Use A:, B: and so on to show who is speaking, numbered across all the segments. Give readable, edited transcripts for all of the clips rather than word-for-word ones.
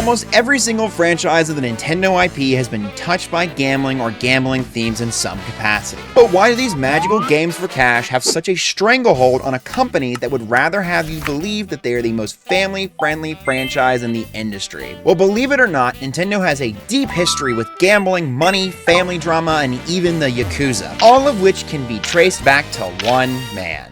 A: Almost every single franchise of the Nintendo IP has been touched by gambling or gambling themes in some capacity. But why do these magical games for cash have such a stranglehold on a company that would rather have you believe that they are the most family-friendly franchise in the industry? Well, believe it or not, Nintendo has a deep history with gambling, money, family drama, and even the Yakuza, all of which can be traced back to one man.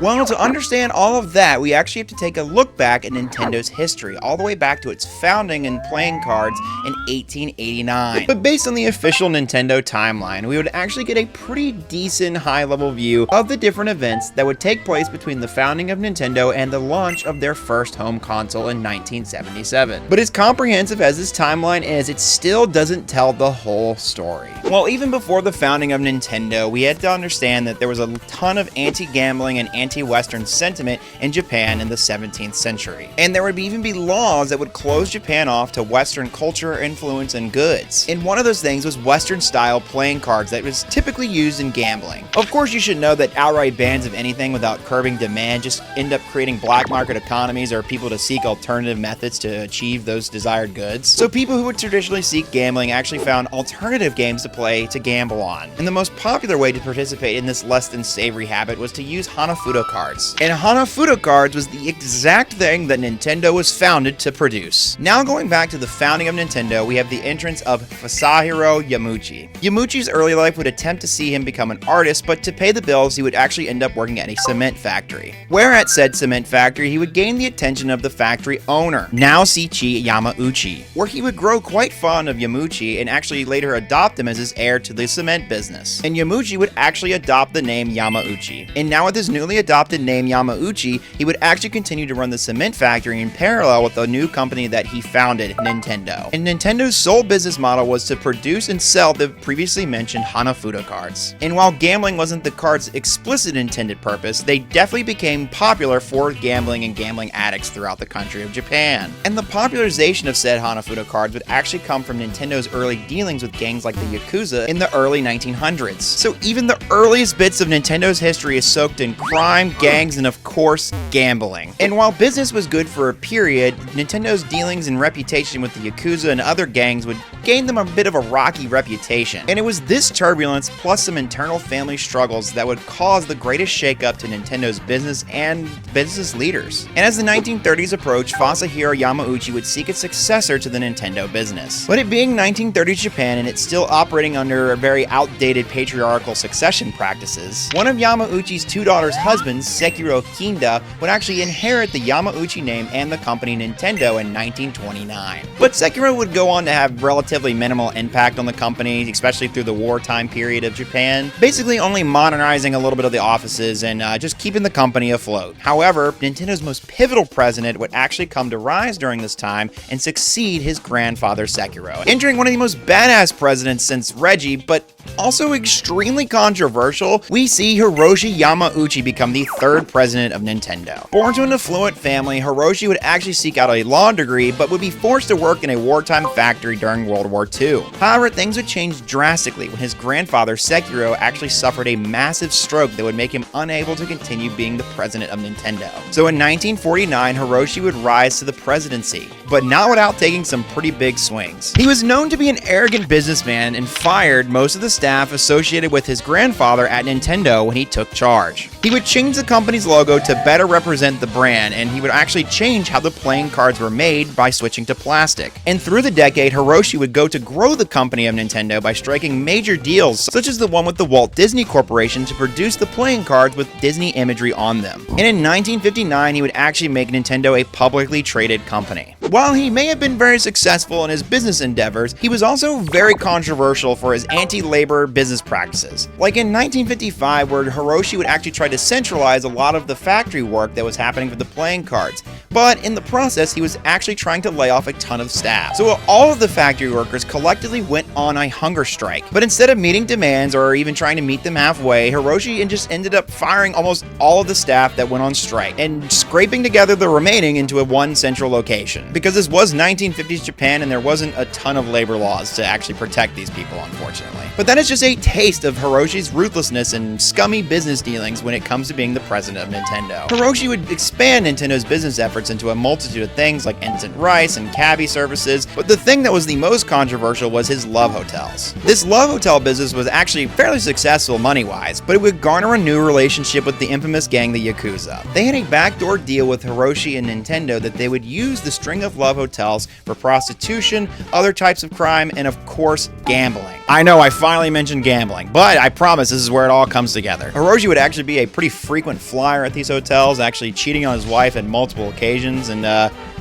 A: Well, to understand all of that, we actually have to take a look back at Nintendo's history, all the way back to its founding in playing cards in 1889. But based on the official Nintendo timeline, we would actually get a pretty decent high-level view of the different events that would take place between the founding of Nintendo and the launch of their first home console in 1977. But as comprehensive as this timeline is, it still doesn't tell the whole story. Well, even before the founding of Nintendo, we had to understand that there was a ton of anti-gambling and anti-Western sentiment in Japan in the 17th century. And there would even be laws that would close Japan off to Western culture, influence, and goods. And one of those things was Western-style playing cards that was typically used in gambling. Of course, you should know that outright bans of anything without curbing demand just end up creating black market economies or people to seek alternative methods to achieve those desired goods. So people who would traditionally seek gambling actually found alternative games to play to gamble on. And the most popular way to participate in this less than savory habit was to use Hanafuda cards. And Hanafuda cards was the exact thing that Nintendo was founded to produce. Now going back to the founding of Nintendo, we have the entrance of Masahiro Yamauchi. Yamauchi's early life would attempt to see him become an artist, but to pay the bills, he would actually end up working at a cement factory. Where at said cement factory, he would gain the attention of the factory owner, Naoshi Yamauchi, where he would grow quite fond of Yamauchi and actually later adopt him as his heir to the cement business. And Yamauchi would actually adopt the name Yamauchi. And now with his newly adopted name Yamauchi, he would actually continue to run the cement factory in parallel with the new company that he founded, Nintendo. And Nintendo's sole business model was to produce and sell the previously mentioned Hanafuda cards. And while gambling wasn't the card's explicit intended purpose, they definitely became popular for gambling and gambling addicts throughout the country of Japan. And the popularization of said Hanafuda cards would actually come from Nintendo's early dealings with gangs like the Yakuza in the early 1900s. So even the earliest bits of Nintendo's history is soaked in crime, gangs, and of course, gambling. And while business was good for a period, Nintendo's dealings and reputation with the Yakuza and other gangs would gain them a bit of a rocky reputation. And it was this turbulence plus some internal family struggles that would cause the greatest shakeup to Nintendo's business and business leaders. And as the 1930s approached, Masahiro Yamauchi would seek a successor to the Nintendo business. But it being 1930s Japan and it's still operating under very outdated patriarchal succession practices, one of Yamauchi's two daughters' husbands, Sekiro Kinda, would actually inherit the Yamauchi name and the company Nintendo in 1929. But Sekiro would go on to have relatively minimal impact on the company, especially through the wartime period of Japan, basically only modernizing a little bit of the offices and just keeping the company afloat. However, Nintendo's most pivotal president would actually come to rise during this time and succeed his grandfather Sekiro, entering one of the most badass presidents since Reggie, but also extremely controversial. We see Hiroshi Yamauchi become the third president of Nintendo. Born to an affluent family, Hiroshi would actually seek out a law degree, but would be forced to work in a wartime factory during World War II. However, things would change drastically when his grandfather Sekiro actually suffered a massive stroke that would make him unable to continue being the president of Nintendo. So in 1949, Hiroshi would rise to the presidency, but not without taking some pretty big swings. He was known to be an arrogant businessman and fired most of the staff associated with his grandfather at Nintendo when he took charge. He would change the company's logo to better represent the brand, and he would actually change how the playing cards were made by switching to plastic. And through the decade, Hiroshi would go to grow the company of Nintendo by striking major deals, such as the one with the Walt Disney Corporation to produce the playing cards with Disney imagery on them. And in 1959, he would actually make Nintendo a publicly traded company. While he may have been very successful in his business endeavors, he was also very controversial for his anti-labor business practices. Like in 1955, where Hiroshi would actually try to centralize a lot of the factory work that was happening for the playing cards. But in the process, he was actually trying to lay off a ton of staff. So all of the factory workers collectively went on a hunger strike. But instead of meeting demands or even trying to meet them halfway, Hiroshi just ended up firing almost all of the staff that went on strike and scraping together the remaining into one central location. because this was 1950s Japan and there wasn't a ton of labor laws to actually protect these people, unfortunately. But that is just a taste of Hiroshi's ruthlessness and scummy business dealings when it comes to being the president of Nintendo. Hiroshi would expand Nintendo's business efforts into a multitude of things like instant rice and cabbie services, but the thing that was the most controversial was his love hotels. This love hotel business was actually fairly successful money-wise, but it would garner a new relationship with the infamous gang, the Yakuza. They had a backdoor deal with Hiroshi and Nintendo that they would use the string of love hotels for prostitution, other types of crime, and of course, gambling. I know I finally mentioned gambling, but I promise this is where it all comes together. Hiroshi would actually be a pretty frequent flyer at these hotels, actually cheating on his wife on multiple occasions, and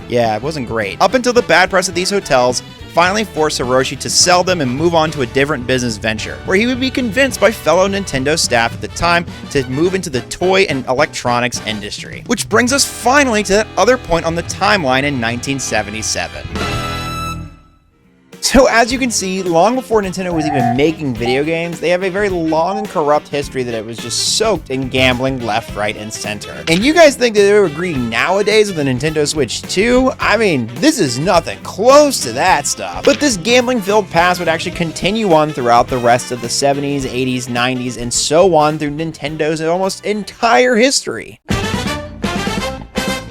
A: yeah, it wasn't great. Up until the bad press at these hotels finally forced Hiroshi to sell them and move on to a different business venture, where he would be convinced by fellow Nintendo staff at the time to move into the toy and electronics industry. Which brings us finally to that other point on the timeline in 1977. So as you can see, long before Nintendo was even making video games, they have a very long and corrupt history that it was just soaked in gambling left, right, and center. And you guys think that they were greedy nowadays with the Nintendo Switch 2? I mean, this is nothing close to that stuff. But this gambling-filled past would actually continue on throughout the rest of the 70s, 80s, 90s, and so on through Nintendo's almost entire history.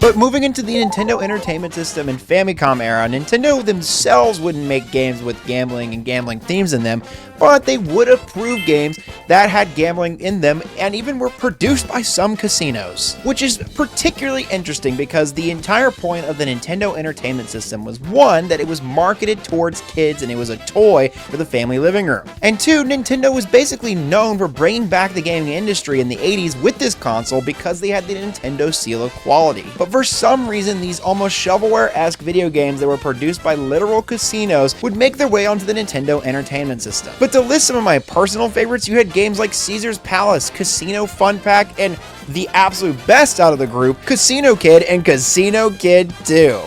A: But moving into the Nintendo Entertainment System and Famicom era, Nintendo themselves wouldn't make games with gambling and gambling themes in them, but they would approve games that had gambling in them and even were produced by some casinos. Which is particularly interesting because the entire point of the Nintendo Entertainment System was one, that it was marketed towards kids and it was a toy for the family living room. And two, Nintendo was basically known for bringing back the gaming industry in the 80s with this console because they had the Nintendo seal of quality. But for some reason, these almost shovelware-esque video games that were produced by literal casinos would make their way onto the Nintendo Entertainment System. But to list some of my personal favorites, you had games like Caesar's Palace, Casino Fun Pack, and the absolute best out of the group, Casino Kid and Casino Kid 2.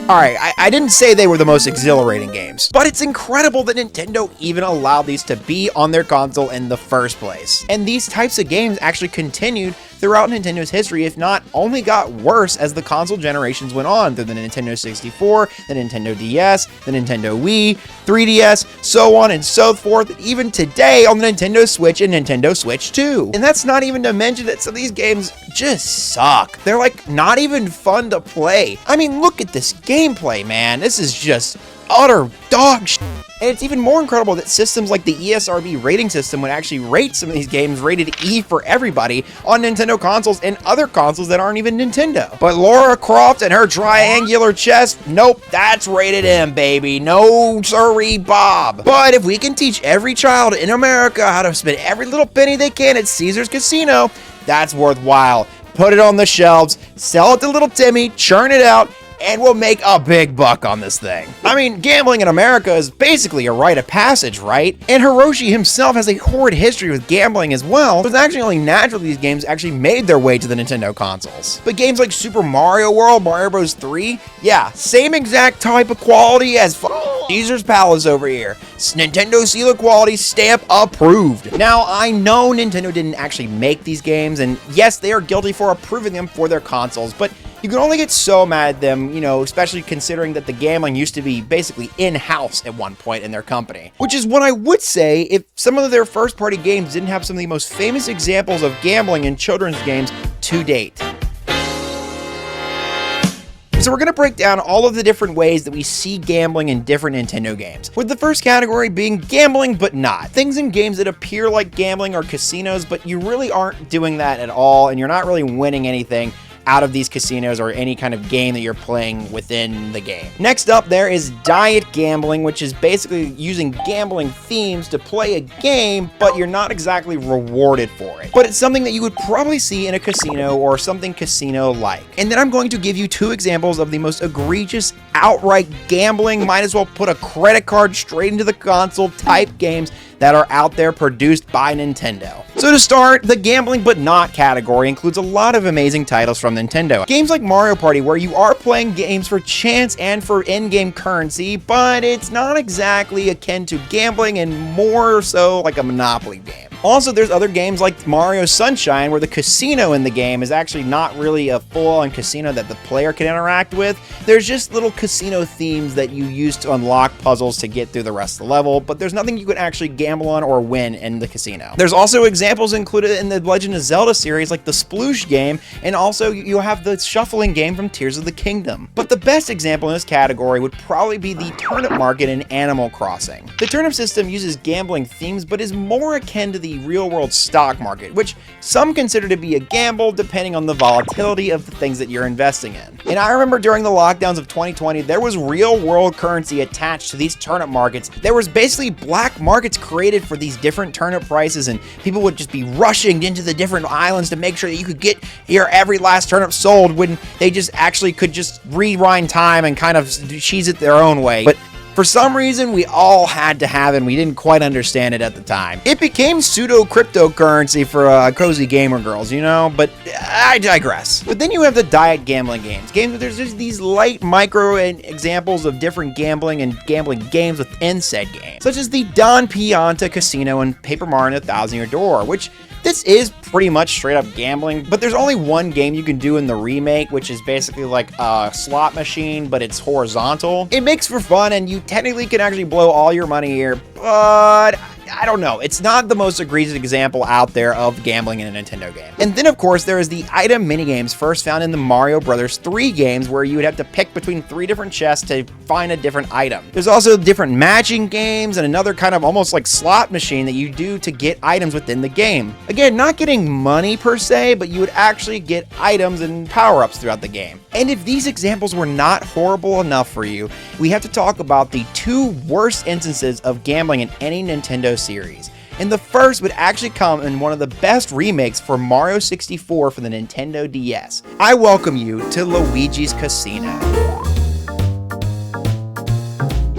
A: Alright, I didn't say they were the most exhilarating games, but it's incredible that Nintendo even allowed these to be on their console in the first place. And these types of games actually continued throughout Nintendo's history, if not only got worse as the console generations went on through the Nintendo 64, the Nintendo DS, the Nintendo Wii, 3DS, so on and so forth, and even today on the Nintendo Switch and Nintendo Switch 2. And that's not even to mention that some of these games just suck. They're like not even fun to play. I mean, look at this gameplay, man. This is just utter dog shit. And it's even more incredible that systems like the ESRB rating system would actually rate some of these games rated E for everybody on Nintendo consoles and other consoles that aren't even Nintendo. But Lara Croft and her triangular chest, nope, that's rated M, baby. No siree, Bob. But if we can teach every child in America how to spend every little penny they can at Caesar's Casino, that's worthwhile. Put it on the shelves, sell it to little Timmy, churn it out, and we'll make a big buck on this thing. I mean, gambling in America is basically a rite of passage, right? And Hiroshi himself has a horrid history with gambling as well, so it's actually only natural these games actually made their way to the Nintendo consoles. But games like Super Mario World, Mario Bros. 3, yeah, same exact type of quality as Caesar's Palace over here. Nintendo seal of quality, stamp approved. Now, I know Nintendo didn't actually make these games, and yes, they are guilty for approving them for their consoles, but you can only get so mad at them, you know, especially considering that the gambling used to be basically in-house at one point in their company. Which is what I would say if some of their first-party games didn't have some of the most famous examples of gambling in children's games to date. So we're going to break down all of the different ways that we see gambling in different Nintendo games, with the first category being gambling but not. Things in games that appear like gambling or casinos, but you really aren't doing that at all, and you're not really winning anything out of these casinos or any kind of game that you're playing within the game. Next up, there is diet gambling, which is basically using gambling themes to play a game, but you're not exactly rewarded for it. But it's something that you would probably see in a casino or something casino-like. And then I'm going to give you two examples of the most egregious outright gambling, might as well put a credit card straight into the console type games that are out there produced by Nintendo. So to start, the gambling but not category includes a lot of amazing titles from Nintendo. Games like Mario Party, where you are playing games for chance and for in-game currency, but it's not exactly akin to gambling and more so like a Monopoly game. Also, there's other games like Mario Sunshine where the casino in the game is actually not really a full-on casino that the player can interact with. There's just little casino themes that you use to unlock puzzles to get through the rest of the level, but there's nothing you can actually gamble on or win in the casino. There's also examples included in the Legend of Zelda series like the Sploosh game, and also you have the shuffling game from Tears of the Kingdom. But the best example in this category would probably be the turnip market in Animal Crossing. The turnip system uses gambling themes but is more akin to the real-world stock market, which some consider to be a gamble depending on the volatility of the things that you're investing in. And I remember during the lockdowns of 2020, there was real-world currency attached to these turnip markets. There was basically black markets created for these different turnip prices, and people would just be rushing into the different islands to make sure that you could get your every last turnip sold when they just actually could just rewind time and kind of cheese it their own way. But for some reason, we all had to have it, and we didn't quite understand it at the time. It became pseudo-cryptocurrency for cozy gamer girls, you know, but I digress. But then you have the diet gambling games where there's just these light micro examples of different gambling and gambling games within said game, such as the Don Pianta Casino and Paper Mario and the Thousand Year Door, which this is pretty much straight up gambling, but there's only one game you can do in the remake, which is basically like a slot machine, but it's horizontal. It makes for fun, and you technically can actually blow all your money here, but I don't know. It's not the most egregious example out there of gambling in a Nintendo game. And then, of course, there is the item minigames first found in the Mario Bros. 3 games, where you would have to pick between 3 different chests to find a different item. There's also different matching games and another kind of almost like slot machine that you do to get items within the game. Again, not getting money per se, but you would actually get items and power-ups throughout the game. And if these examples were not horrible enough for you, we have to talk about the 2 worst instances of gambling in any Nintendo series. And the first would actually come in one of the best remakes for Mario 64 for the Nintendo DS. I welcome you to Luigi's Casino.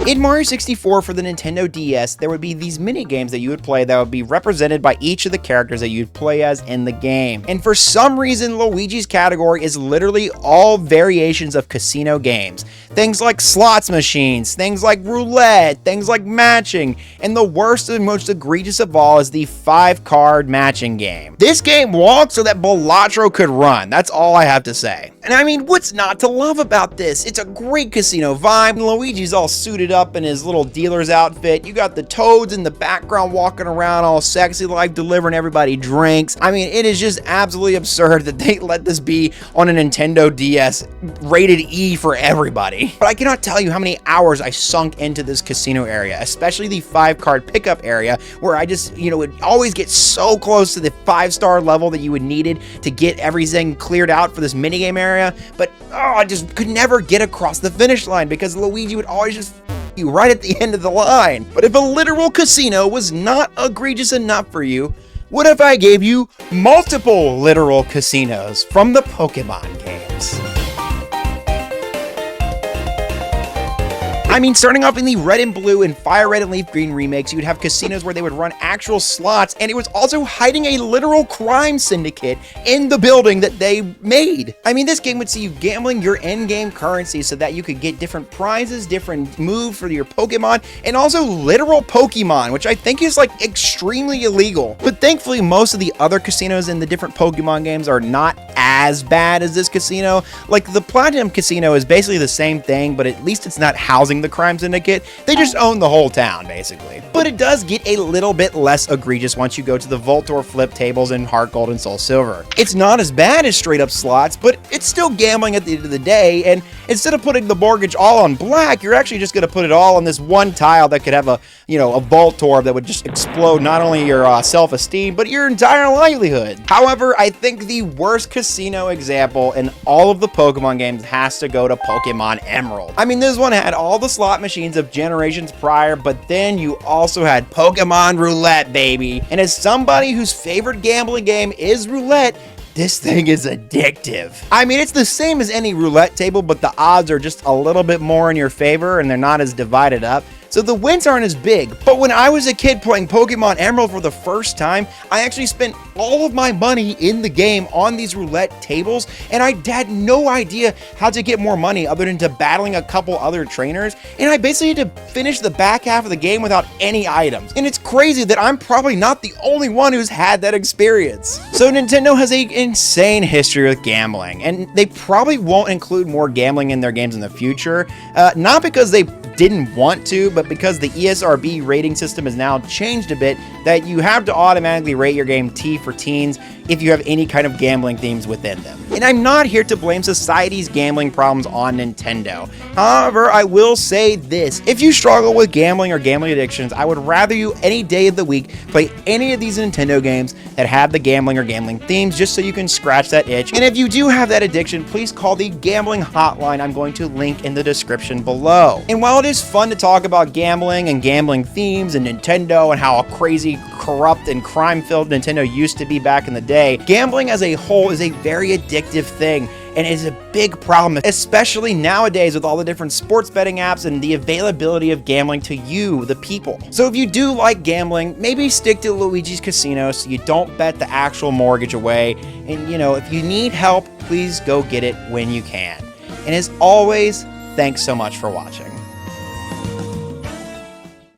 A: In Mario 64 for the Nintendo DS, there would be these mini games that you would play that would be represented by each of the characters that you'd play as in the game. And for some reason, Luigi's category is literally all variations of casino games. Things like slots machines, things like roulette, things like matching, and the worst and most egregious of all is the 5-card matching game. This game walked so that Balatro could run. That's all I have to say. And I mean, what's not to love about this? It's a great casino vibe. Luigi's all suited up in his little dealer's outfit. You got the Toads in the background walking around all sexy like delivering everybody drinks. I mean, it is just absolutely absurd that they let this be on a Nintendo DS rated E for everybody. But I cannot tell you how many hours I sunk into this casino area, especially the 5-card pickup area, where I just, would always get so close to the 5-star level that you would needed to get everything cleared out for this minigame area. But I just could never get across the finish line because Luigi would always just you right at the end of the line. But if a literal casino was not egregious enough for you, what if I gave you multiple literal casinos from the Pokemon games? I mean, starting off in the Red and Blue and Fire Red and Leaf Green remakes, you'd have casinos where they would run actual slots, and it was also hiding a literal crime syndicate in the building that they made. I mean, this game would see you gambling your in-game currency so that you could get different prizes, different moves for your Pokemon, and also literal Pokemon, which I think is like extremely illegal. But thankfully, most of the other casinos in the different Pokemon games are not as bad as this casino. Like the Platinum Casino is basically the same thing, but at least it's not housing the crime syndicate. They just own the whole town, basically. But it does get a little bit less egregious once you go to the Voltor flip tables in Heart Gold and Soul Silver. It's not as bad as straight up slots, but it's still gambling at the end of the day, and instead of putting the mortgage all on black, you're actually just going to put it all on this one tile that could have a Voltor that would just explode not only your self-esteem, but your entire livelihood. However, I think the worst casino example in all of the Pokemon games has to go to Pokemon Emerald. I mean, this one had all the slot machines of generations prior, but then you also had Pokemon Roulette, baby. And as somebody whose favorite gambling game is roulette, this thing is addictive. I mean, it's the same as any roulette table, but the odds are just a little bit more in your favor and they're not as divided up. so the wins aren't as big. But when I was a kid playing Pokemon Emerald for the first time, I actually spent all of my money in the game on these roulette tables, and I had no idea how to get more money other than to battling a couple other trainers, and I basically had to finish the back half of the game without any items. And it's crazy that I'm probably not the only one who's had that experience. So Nintendo has an insane history with gambling, and they probably won't include more gambling in their games in the future, not because they didn't want to, but because the ESRB rating system has now changed a bit, that you have to automatically rate your game T for teens if you have any kind of gambling themes within them. And I'm not here to blame society's gambling problems on Nintendo. However, I will say this: if you struggle with gambling or gambling addictions, I would rather you any day of the week play any of these Nintendo games that have the gambling or gambling themes, just so you can scratch that itch. And if you do have that addiction, please call the gambling hotline I'm going to link in the description below. And while it is fun to talk about gambling and gambling themes and Nintendo and how crazy, corrupt, and crime-filled Nintendo used to be back in the day, gambling as a whole is a very addictive thing, and is a big problem, especially nowadays with all the different sports betting apps and the availability of gambling to you, the people. So if you do like gambling, maybe stick to Luigi's Casino so you don't bet the actual mortgage away. And if you need help, please go get it when you can. And as always, thanks so much for watching.